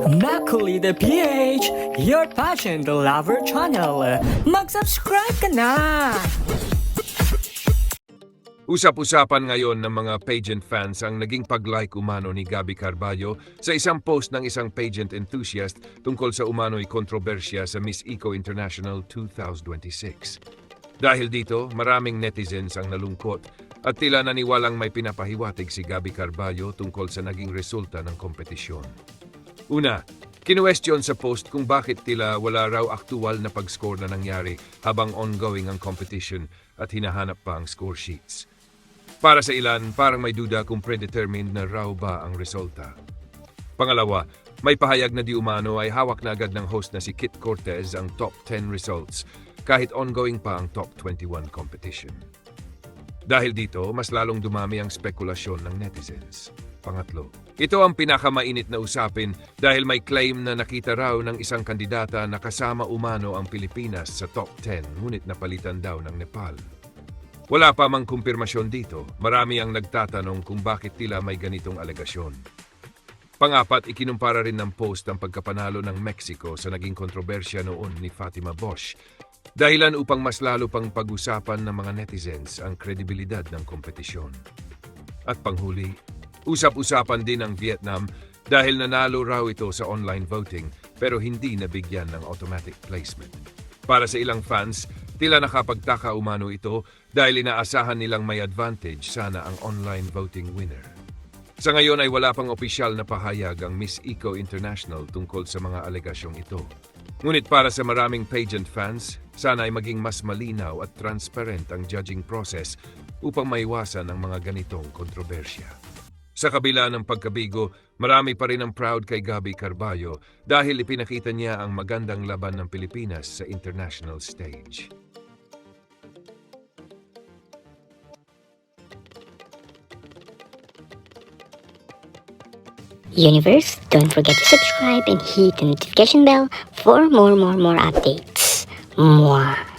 Makulit PH, your passion the lover channel. Mag-subscribe ka na! Usap-usapan ngayon ng mga pageant fans ang naging pag-like umano ni Gabby Carballo sa isang post ng isang pageant enthusiast tungkol sa umano'y kontrobersya sa Miss Eco International 2026. Dahil dito, maraming netizens ang nalungkot at tila naniwalang may pinapahiwatig si Gabby Carballo tungkol sa naging resulta ng kompetisyon. Una, kinuwestiyon sa post kung bakit tila wala raw aktual na pag-score na nangyari habang ongoing ang competition at hinahanap pa ang score sheets. Para sa ilan, parang may duda kung predetermined na raw ba ang resulta. Pangalawa, may pahayag na di umano ay hawak na agad ng host na si Kit Cortez ang top 10 results kahit ongoing pa ang top 21 competition. Dahil dito, mas lalong dumami ang spekulasyon ng netizens. Pangatlo, ito ang pinakamainit na usapin dahil may claim na nakita raw ng isang kandidata na kasama umano ang Pilipinas sa top 10 ngunit napalitan daw ng Nepal. Wala pa mang kumpirmasyon dito, marami ang nagtatanong kung bakit tila may ganitong alegasyon. Pangapat, ikinumpara rin ng post ang pagkapanalo ng Mexico sa naging kontrobersya noon ni Fatima Bosch, dahilan upang mas lalo pang pag-usapan ng mga netizens ang kredibilidad ng kompetisyon. At panghuli, usap-usapan din ang Vietnam dahil nanalo raw ito sa online voting pero hindi nabigyan ng automatic placement. Para sa ilang fans, tila nakapagtaka umano ito dahil inaasahan nilang may advantage sana ang online voting winner. Sa ngayon ay wala pang opisyal na pahayag ang Miss Eco International tungkol sa mga alegasyong ito. Ngunit para sa maraming pageant fans, sana ay maging mas malinaw at transparent ang judging process upang maiwasan ang mga ganitong kontrobersya. Sa kabila ng pagkabigo, marami pa rin ang proud kay Gabby Carballo dahil ipinakita niya ang magandang laban ng Pilipinas sa international stage. Universe, don't forget to subscribe and hit the notification bell for more updates. Mwah.